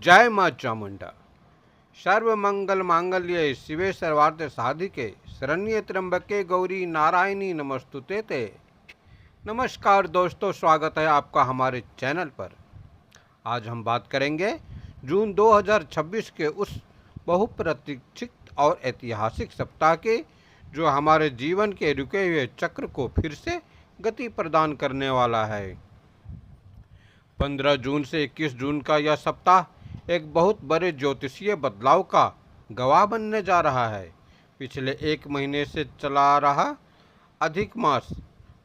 जय माँ चामुंडा। सर्वमंगल मांगल्ये शिवे सर्वार्थ साधिके शरण्ये त्र्यंबके गौरी नारायणी नमस्तुते ते। नमस्कार दोस्तों, स्वागत है आपका हमारे चैनल पर। आज हम बात करेंगे जून 2026 के उस बहुप्रतीक्षित और ऐतिहासिक सप्ताह के, जो हमारे जीवन के रुके हुए चक्र को फिर से गति प्रदान करने वाला है। 15 जून से 21 जून का यह सप्ताह एक बहुत बड़े ज्योतिषीय बदलाव का गवाह बनने जा रहा है। पिछले एक महीने से चला रहा अधिक मास,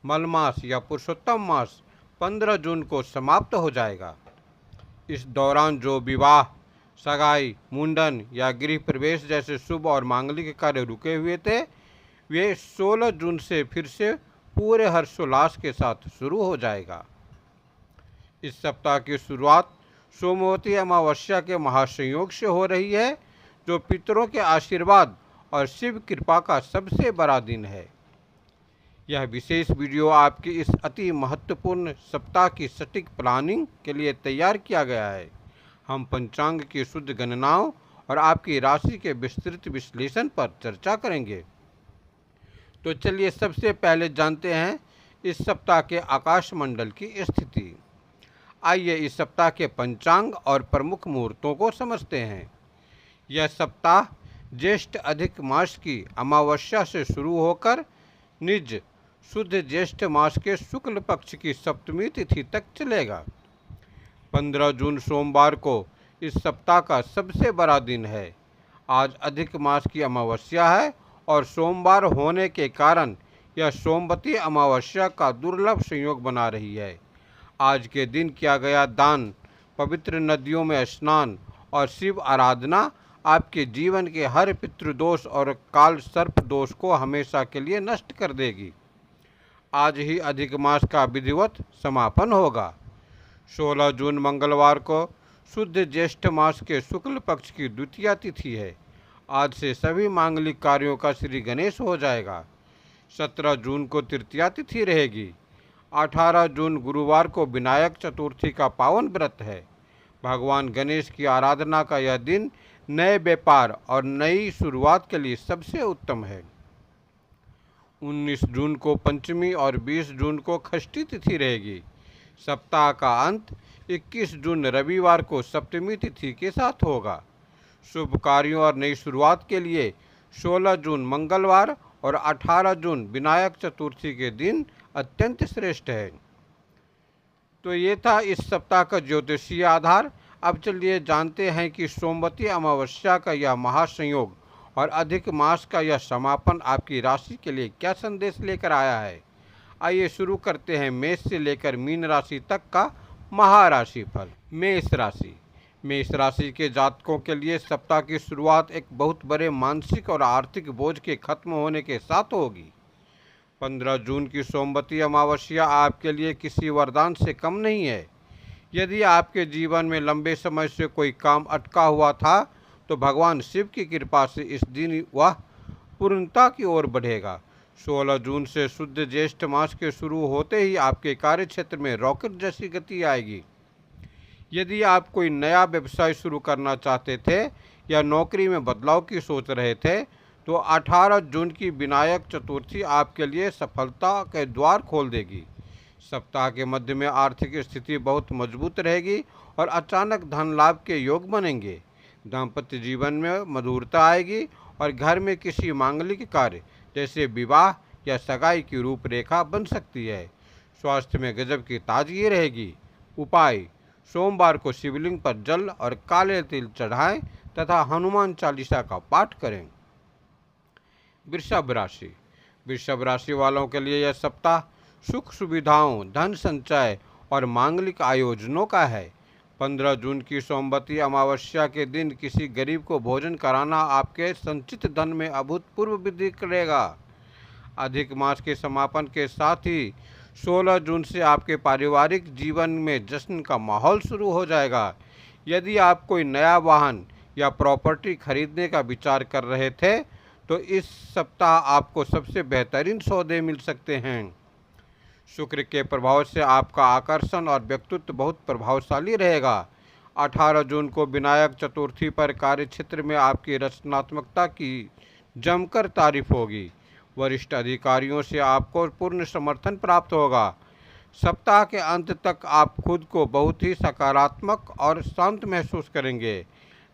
मलमास या पुरुषोत्तम मास 15 जून को समाप्त हो जाएगा। इस दौरान जो विवाह, सगाई, मुंडन या गृह प्रवेश जैसे शुभ और मांगलिक कार्य रुके हुए थे, वे 16 जून से फिर से पूरे हर्षोल्लास के साथ शुरू हो जाएगा। इस सप्ताह की शुरुआत सोमवती अमावस्या के महासंयोग से हो रही है, जो पितरों के आशीर्वाद और शिव कृपा का सबसे बड़ा दिन है। यह विशेष वीडियो आपकी इस अति महत्वपूर्ण सप्ताह की सटीक प्लानिंग के लिए तैयार किया गया है। हम पंचांग की शुद्ध गणनाओं और आपकी राशि के विस्तृत विश्लेषण पर चर्चा करेंगे। तो चलिए सबसे पहले जानते हैं इस सप्ताह के आकाश मंडल की स्थिति। आइए इस सप्ताह के पंचांग और प्रमुख मुहूर्तों को समझते हैं। यह सप्ताह ज्येष्ठ अधिक मास की अमावस्या से शुरू होकर निज शुद्ध ज्येष्ठ मास के शुक्ल पक्ष की सप्तमी तिथि तक चलेगा। 15 जून सोमवार को इस सप्ताह का सबसे बड़ा दिन है। आज अधिक मास की अमावस्या है और सोमवार होने के कारण यह सोमवती अमावस्या का दुर्लभ संयोग बना रही है। आज के दिन किया गया दान, पवित्र नदियों में स्नान और शिव आराधना आपके जीवन के हर पितृदोष और काल सर्प दोष को हमेशा के लिए नष्ट कर देगी। आज ही अधिक मास का विधिवत समापन होगा। 16 जून मंगलवार को शुद्ध ज्येष्ठ मास के शुक्ल पक्ष की द्वितीया तिथि है। आज से सभी मांगलिक कार्यों का श्री गणेश हो जाएगा। 17 जून को तृतीया तिथि रहेगी। 18 जून गुरुवार को विनायक चतुर्थी का पावन व्रत है। भगवान गणेश की आराधना का यह दिन नए व्यापार और नई शुरुआत के लिए सबसे उत्तम है। 19 जून को पंचमी और 20 जून को षष्ठी तिथि रहेगी। सप्ताह का अंत 21 जून रविवार को सप्तमी तिथि के साथ होगा। शुभ कार्यों और नई शुरुआत के लिए 16 जून मंगलवार और 18 जून विनायक चतुर्थी के दिन अत्यंत श्रेष्ठ है। तो ये था इस सप्ताह का ज्योतिषीय आधार। अब चलिए जानते हैं कि सोमवती अमावस्या का यह महासंयोग और अधिक मास का यह समापन आपकी राशि के लिए क्या संदेश लेकर आया है। आइए शुरू करते हैं मेष से लेकर मीन राशि तक का महाराशि फल। मेष राशि के जातकों के लिए सप्ताह की शुरुआत एक बहुत बड़े मानसिक और आर्थिक बोझ के खत्म होने के साथ होगी। 15 जून की सोमवती अमावस्या आपके लिए किसी वरदान से कम नहीं है। यदि आपके जीवन में लंबे समय से कोई काम अटका हुआ था, तो भगवान शिव की कृपा से इस दिन वह पूर्णता की ओर बढ़ेगा। 16 जून से शुद्ध ज्येष्ठ मास के शुरू होते ही आपके कार्य क्षेत्र में रॉकेट जैसी गति आएगी। यदि आप कोई नया व्यवसाय शुरू करना चाहते थे या नौकरी में बदलाव की सोच रहे थे, तो 18 जून की विनायक चतुर्थी आपके लिए सफलता के द्वार खोल देगी। सप्ताह के मध्य में आर्थिक स्थिति बहुत मजबूत रहेगी और अचानक धन लाभ के योग बनेंगे। दाम्पत्य जीवन में मधुरता आएगी और घर में किसी मांगलिक कार्य जैसे विवाह या सगाई की रूपरेखा बन सकती है। स्वास्थ्य में गजब की ताजगी रहेगी। उपाय: सोमवार को शिवलिंग पर जल और काले तिल चढ़ाएं तथा हनुमान चालीसा का पाठ करें। वृषभ राशि वालों के लिए यह सप्ताह सुख सुविधाओं, धन संचय और मांगलिक आयोजनों का है। 15 जून की सोमवती अमावस्या के दिन किसी गरीब को भोजन कराना आपके संचित धन में अभूतपूर्व वृद्धि करेगा। अधिक मास के समापन के साथ ही 16 जून से आपके पारिवारिक जीवन में जश्न का माहौल शुरू हो जाएगा। यदि आप कोई नया वाहन या प्रॉपर्टी खरीदने का विचार कर रहे थे, तो इस सप्ताह आपको सबसे बेहतरीन सौदे मिल सकते हैं। शुक्र के प्रभाव से आपका आकर्षण और व्यक्तित्व बहुत प्रभावशाली रहेगा। 18 जून को विनायक चतुर्थी पर कार्यक्षेत्र में आपकी रचनात्मकता की जमकर तारीफ होगी। वरिष्ठ अधिकारियों से आपको पूर्ण समर्थन प्राप्त होगा। सप्ताह के अंत तक आप खुद को बहुत ही सकारात्मक और शांत महसूस करेंगे।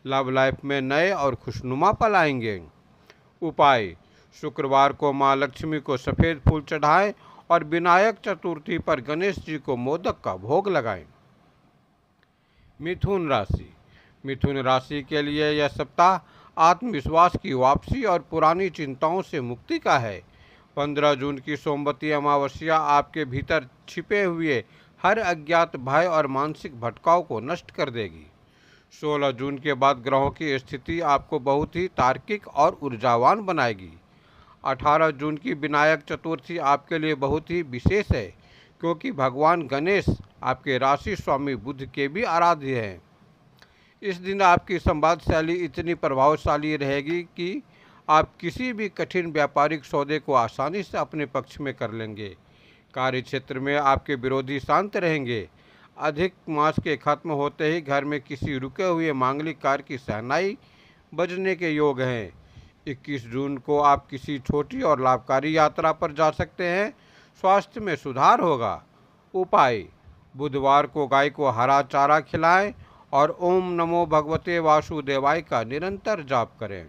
लव लाइफ में नए और खुशनुमा पल आएंगे। उपाय: शुक्रवार को माँ लक्ष्मी को सफ़ेद फूल चढ़ाएं और विनायक चतुर्थी पर गणेश जी को मोदक का भोग लगाएं। मिथुन राशि। मिथुन राशि के लिए यह सप्ताह आत्मविश्वास की वापसी और पुरानी चिंताओं से मुक्ति का है। 15 जून की सोमवती अमावस्या आपके भीतर छिपे हुए हर अज्ञात भय और मानसिक भटकाव को नष्ट कर देगी। 16 जून के बाद ग्रहों की स्थिति आपको बहुत ही तार्किक और ऊर्जावान बनाएगी। 18 जून की विनायक चतुर्थी आपके लिए बहुत ही विशेष है, क्योंकि भगवान गणेश आपके राशि स्वामी बुध के भी आराध्य हैं। इस दिन आपकी संवाद शैली इतनी प्रभावशाली रहेगी कि आप किसी भी कठिन व्यापारिक सौदे को आसानी से अपने पक्ष में कर लेंगे। कार्य क्षेत्र में आपके विरोधी शांत रहेंगे। अधिक मास के खत्म होते ही घर में किसी रुके हुए मांगलिक कार्य की शहनाई बजने के योग हैं। 21 जून को आप किसी छोटी और लाभकारी यात्रा पर जा सकते हैं। स्वास्थ्य में सुधार होगा। उपाय: बुधवार को गाय को हरा चारा खिलाएं और ओम नमो भगवते वासुदेवाय का निरंतर जाप करें।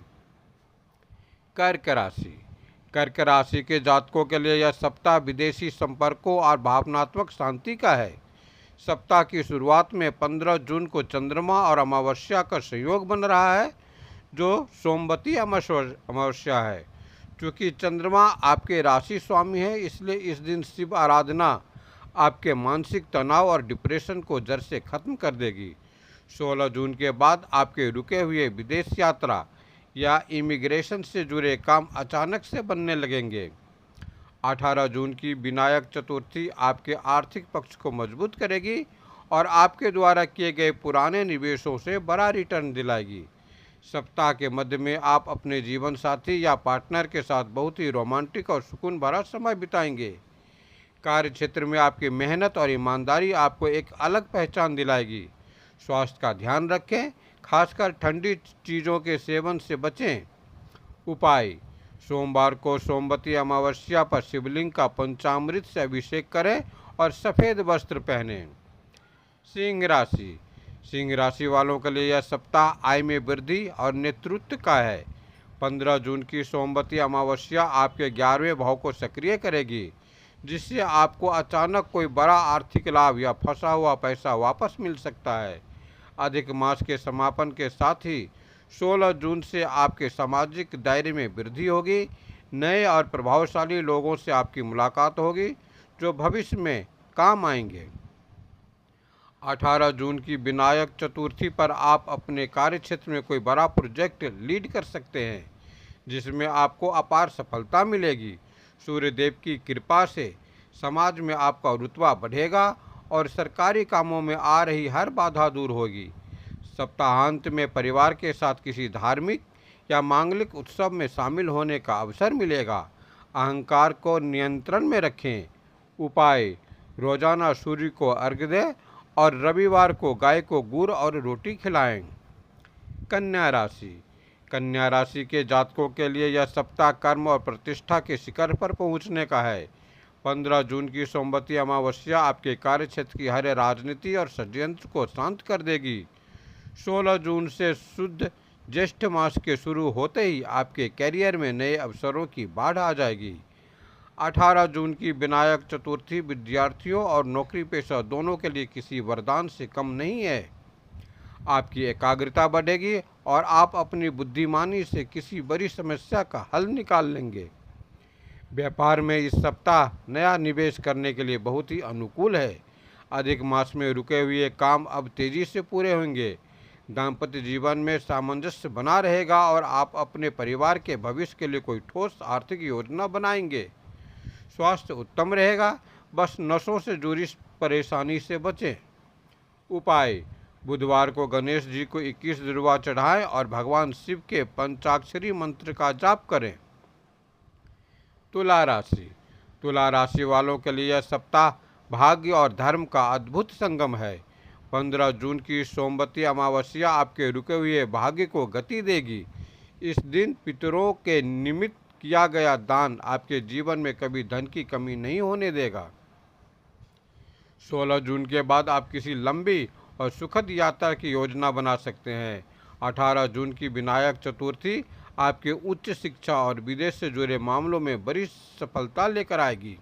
कर्क राशि। कर्क राशि के जातकों के लिए यह सप्ताह विदेशी संपर्कों और भावनात्मक शांति का है। सप्ताह की शुरुआत में 15 जून को चंद्रमा और अमावस्या का संयोग बन रहा है, जो सोमवती अमावस्या है। क्योंकि चंद्रमा आपके राशि स्वामी है, इसलिए इस दिन शिव आराधना आपके मानसिक तनाव और डिप्रेशन को जड़ से खत्म कर देगी। 16 जून के बाद आपके रुके हुए विदेश यात्रा या इमिग्रेशन से जुड़े काम अचानक से बनने लगेंगे। 18 जून की विनायक चतुर्थी आपके आर्थिक पक्ष को मजबूत करेगी और आपके द्वारा किए गए पुराने निवेशों से बड़ा रिटर्न दिलाएगी। सप्ताह के मध्य में आप अपने जीवन साथी या पार्टनर के साथ बहुत ही रोमांटिक और सुकून भरा समय बिताएंगे। कार्य क्षेत्र में आपकी मेहनत और ईमानदारी आपको एक अलग पहचान दिलाएगी। स्वास्थ्य का ध्यान रखें, खासकर ठंडी चीज़ों के सेवन से बचें। उपाय: सोमवार को सोमवती अमावस्या पर शिवलिंग का पंचामृत से अभिषेक करें और सफ़ेद वस्त्र पहनें। सिंह राशि। सिंह राशि वालों के लिए यह सप्ताह आय में वृद्धि और नेतृत्व का है। 15 जून की सोमवती अमावस्या आपके 11वें भाव को सक्रिय करेगी, जिससे आपको अचानक कोई बड़ा आर्थिक लाभ या फंसा हुआ पैसा वापस मिल सकता है। अधिक मास के समापन के साथ ही 16 जून से आपके सामाजिक दायरे में वृद्धि होगी। नए और प्रभावशाली लोगों से आपकी मुलाकात होगी, जो भविष्य में काम आएंगे। 18 जून की विनायक चतुर्थी पर आप अपने कार्य क्षेत्र में कोई बड़ा प्रोजेक्ट लीड कर सकते हैं, जिसमें आपको अपार सफलता मिलेगी। सूर्यदेव की कृपा से समाज में आपका रुतबा बढ़ेगा और सरकारी कामों में आ रही हर बाधा दूर होगी। सप्ताहांत में परिवार के साथ किसी धार्मिक या मांगलिक उत्सव में शामिल होने का अवसर मिलेगा। अहंकार को नियंत्रण में रखें। उपाय: रोजाना सूर्य को अर्घ्य दें और रविवार को गाय को गुड़ और रोटी खिलाएं। कन्या राशि। कन्या राशि के जातकों के लिए यह सप्ताह कर्म और प्रतिष्ठा के शिखर पर पहुंचने का है। 15 जून की सोमवती अमावस्या आपके कार्यक्षेत्र की हर राजनीति और षड्यंत्र को शांत कर देगी। 16 जून से शुद्ध ज्येष्ठ मास के शुरू होते ही आपके कैरियर में नए अवसरों की बाढ़ आ जाएगी। 18 जून की विनायक चतुर्थी विद्यार्थियों और नौकरी पेशा दोनों के लिए किसी वरदान से कम नहीं है। आपकी एकाग्रता बढ़ेगी और आप अपनी बुद्धिमानी से किसी बड़ी समस्या का हल निकाल लेंगे। व्यापार में इस सप्ताह नया निवेश करने के लिए बहुत ही अनुकूल है। अधिक मास में रुके हुए काम अब तेजी से पूरे होंगे। दाम्पत्य जीवन में सामंजस्य बना रहेगा और आप अपने परिवार के भविष्य के लिए कोई ठोस आर्थिक योजना बनाएंगे। स्वास्थ्य उत्तम रहेगा, बस नसों से जुड़ी परेशानी से बचें। उपाय: बुधवार को गणेश जी को 21 दुर्वा चढ़ाएं और भगवान शिव के पंचाक्षरी मंत्र का जाप करें। तुला राशि। तुला राशि वालों के लिए यह सप्ताह भाग्य और धर्म का अद्भुत संगम है। 15 जून की सोमवती अमावस्या आपके रुके हुए भाग्य को गति देगी। इस दिन पितरों के निमित्त किया गया दान आपके जीवन में कभी धन की कमी नहीं होने देगा। 16 जून के बाद आप किसी लंबी और सुखद यात्रा की योजना बना सकते हैं। 18 जून की विनायक चतुर्थी आपके उच्च शिक्षा और विदेश से जुड़े मामलों में बड़ी सफलता लेकर आएगी।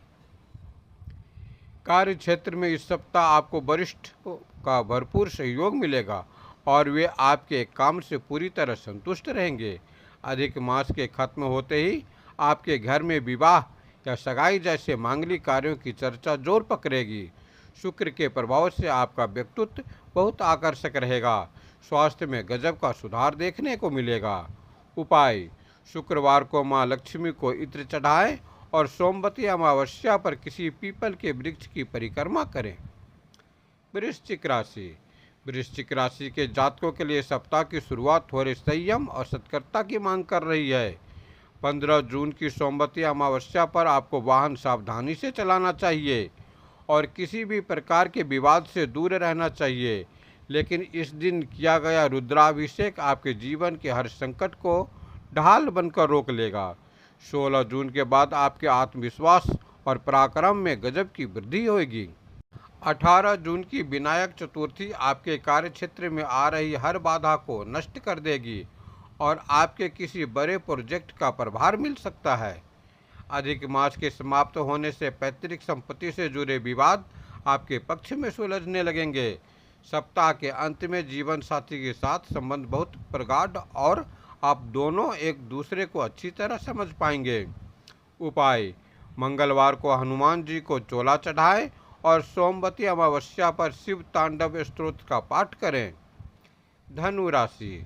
कार्य क्षेत्र में इस सप्ताह आपको वरिष्ठ का भरपूर सहयोग मिलेगा और वे आपके काम से पूरी तरह संतुष्ट रहेंगे। अधिक मास के खत्म होते ही आपके घर में विवाह या सगाई जैसे मांगलिक कार्यों की चर्चा जोर पकड़ेगी। शुक्र के प्रभाव से आपका व्यक्तित्व बहुत आकर्षक रहेगा। स्वास्थ्य में गजब का सुधार देखने को मिलेगा। उपाय: शुक्रवार को मां लक्ष्मी को इत्र चढ़ाएं और सोमवती अमावस्या पर किसी पीपल के वृक्ष की परिक्रमा करें। वृश्चिक राशि। वृश्चिक राशि के जातकों के लिए सप्ताह की शुरुआत थोड़े संयम और सतर्कता की मांग कर रही है। 15 जून की सोमवती अमावस्या पर आपको वाहन सावधानी से चलाना चाहिए और किसी भी प्रकार के विवाद से दूर रहना चाहिए। लेकिन इस दिन किया गया रुद्राभिषेक आपके जीवन के हर संकट को ढाल बनकर रोक लेगा। 16 जून के बाद आपके आत्मविश्वास और पराक्रम में गजब की वृद्धि होगी। 18 जून की विनायक चतुर्थी आपके कार्य क्षेत्र में आ रही हर बाधा को नष्ट कर देगी और आपके किसी बड़े प्रोजेक्ट का प्रभार मिल सकता है। अधिक मास के समाप्त होने से पैतृक संपत्ति से जुड़े विवाद आपके पक्ष में सुलझने लगेंगे। सप्ताह के अंत में जीवन साथी के साथ संबंध बहुत प्रगाढ़ और आप दोनों एक दूसरे को अच्छी तरह समझ पाएंगे। उपाय: मंगलवार को हनुमान जी को चोला चढ़ाएं और सोमवती अमावस्या पर शिव तांडव स्तोत्र का पाठ करें। धनु राशि।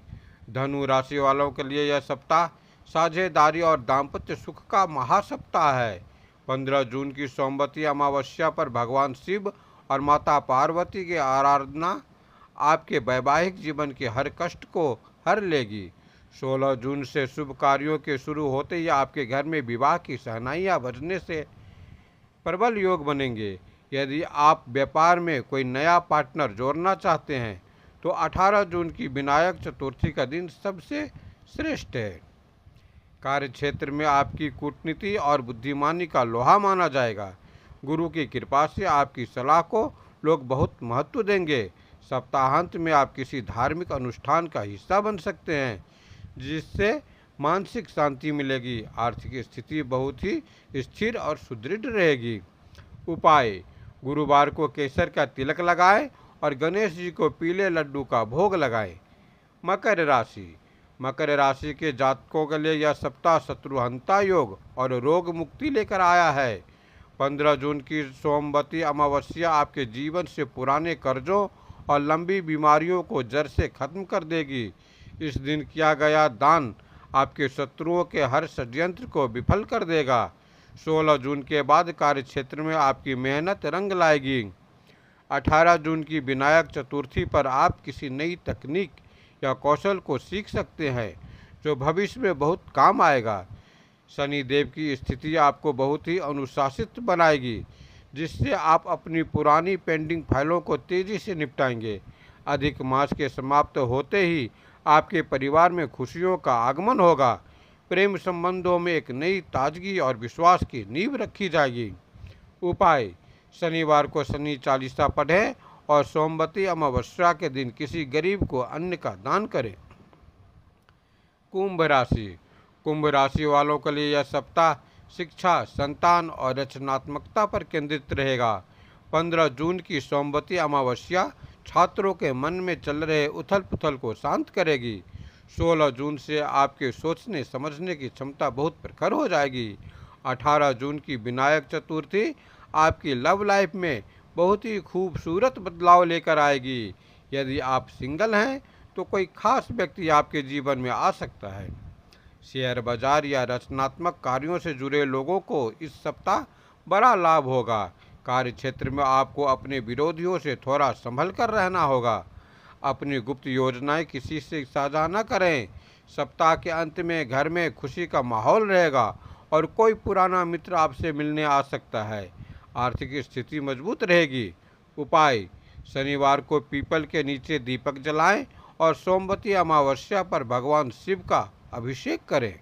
धनु राशि वालों के लिए यह सप्ताह साझेदारी और दाम्पत्य सुख का महासप्ताह है। 15 जून की सोमवती अमावस्या पर भगवान शिव और माता पार्वती की आराधना आपके वैवाहिक जीवन के हर कष्ट को हर लेगी। 16 जून से शुभ कार्यों के शुरू होते ही आपके घर में विवाह की शहनाइयाँ बजने से प्रबल योग बनेंगे। यदि आप व्यापार में कोई नया पार्टनर जोड़ना चाहते हैं तो 18 जून की विनायक चतुर्थी का दिन सबसे श्रेष्ठ है। कार्य क्षेत्र में आपकी कूटनीति और बुद्धिमानी का लोहा माना जाएगा। गुरु की कृपा से आपकी सलाह को लोग बहुत महत्व देंगे। सप्ताहांत में आप किसी धार्मिक अनुष्ठान का हिस्सा बन सकते हैं जिससे मानसिक शांति मिलेगी। आर्थिक स्थिति बहुत ही स्थिर और सुदृढ़ रहेगी। उपाय: गुरुवार को केसर का तिलक लगाएं और गणेश जी को पीले लड्डू का भोग लगाएं। मकर राशि। मकर राशि के जातकों के लिए यह सप्ताह शत्रुहंता योग और रोग मुक्ति लेकर आया है। 15 जून की सोमवती अमावस्या आपके जीवन से पुराने कर्जों और लंबी बीमारियों को जड़ से खत्म कर देगी। इस दिन किया गया दान आपके शत्रुओं के हर षड्यंत्र को विफल कर देगा। 16 जून के बाद कार्य क्षेत्र में आपकी मेहनत रंग लाएगी। 18 जून की विनायक चतुर्थी पर आप किसी नई तकनीक या कौशल को सीख सकते हैं जो भविष्य में बहुत काम आएगा। शनि देव की स्थिति आपको बहुत ही अनुशासित बनाएगी जिससे आप अपनी पुरानी पेंडिंग फाइलों को तेजी से निपटाएंगे। अधिक मास के समाप्त होते ही आपके परिवार में खुशियों का आगमन होगा। प्रेम संबंधों में एक नई ताजगी और विश्वास की नींव रखी जाएगी। उपाय: शनिवार को शनि चालीसा पढ़ें और सोमवती अमावस्या के दिन किसी गरीब को अन्न का दान करें। कुंभ राशि। कुंभ राशि वालों के लिए यह सप्ताह शिक्षा, संतान और रचनात्मकता पर केंद्रित रहेगा। 15 जून की सोमवती अमावस्या छात्रों के मन में चल रहे उथल पुथल को शांत करेगी। 16 जून से आपके सोचने समझने की क्षमता बहुत प्रखर हो जाएगी। 18 जून की विनायक चतुर्थी आपकी लव लाइफ में बहुत ही खूबसूरत बदलाव लेकर आएगी। यदि आप सिंगल हैं तो कोई खास व्यक्ति आपके जीवन में आ सकता है। शेयर बाजार या रचनात्मक कार्यों से जुड़े लोगों को इस सप्ताह बड़ा लाभ होगा। कार्य क्षेत्र में आपको अपने विरोधियों से थोड़ा संभल कर रहना होगा। अपनी गुप्त योजनाएं किसी से साझा न करें। सप्ताह के अंत में घर में खुशी का माहौल रहेगा और कोई पुराना मित्र आपसे मिलने आ सकता है। आर्थिक स्थिति मजबूत रहेगी। उपाय: शनिवार को पीपल के नीचे दीपक जलाएं और सोमवती अमावस्या पर भगवान शिव का अभिषेक करें।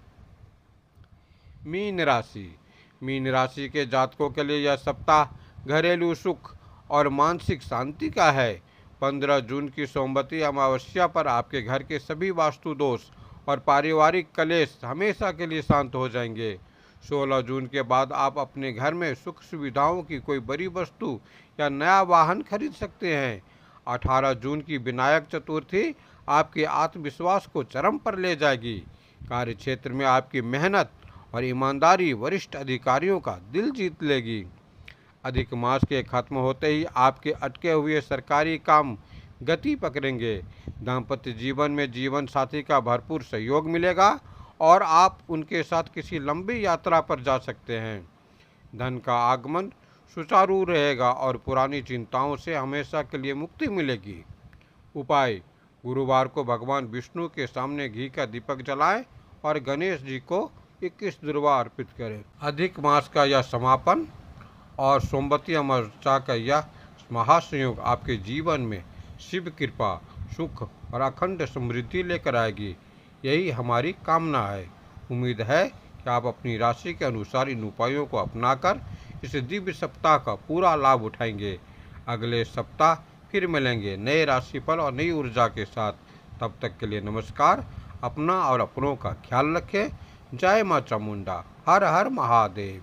मीन राशि के जातकों के लिए यह सप्ताह घरेलू सुख और मानसिक शांति का है। 15 जून की सोमवती अमावस्या पर आपके घर के सभी वास्तु दोष और पारिवारिक कलेश हमेशा के लिए शांत हो जाएंगे। 16 जून के बाद आप अपने घर में सुख सुविधाओं की कोई बड़ी वस्तु या नया वाहन खरीद सकते हैं। 18 जून की विनायक चतुर्थी आपके आत्मविश्वास को चरम पर ले जाएगी। कार्य क्षेत्र में आपकी मेहनत और ईमानदारी वरिष्ठ अधिकारियों का दिल जीत लेगी। अधिक मास के खत्म होते ही आपके अटके हुए सरकारी काम गति पकड़ेंगे। दाम्पत्य जीवन में जीवन साथी का भरपूर सहयोग मिलेगा और आप उनके साथ किसी लंबी यात्रा पर जा सकते हैं। धन का आगमन सुचारू रहेगा और पुरानी चिंताओं से हमेशा के लिए मुक्ति मिलेगी। उपाय: गुरुवार को भगवान विष्णु के सामने घी का दीपक जलाएं और गणेश जी को 21 दुर्वा अर्पित करें। अधिक मास का यह समापन और सोमवती अमावस्या का यह महासंयोग आपके जीवन में शिव कृपा, सुख और अखंड समृद्धि लेकर आएगी। यही हमारी कामना है। उम्मीद है कि आप अपनी राशि के अनुसार इन उपायों को अपनाकर इस दिव्य सप्ताह का पूरा लाभ उठाएंगे। अगले सप्ताह फिर मिलेंगे नए राशिफल और नई ऊर्जा के साथ। तब तक के लिए नमस्कार। अपना और अपनों का ख्याल रखें। जय मां चामुंडा। हर हर महादेव।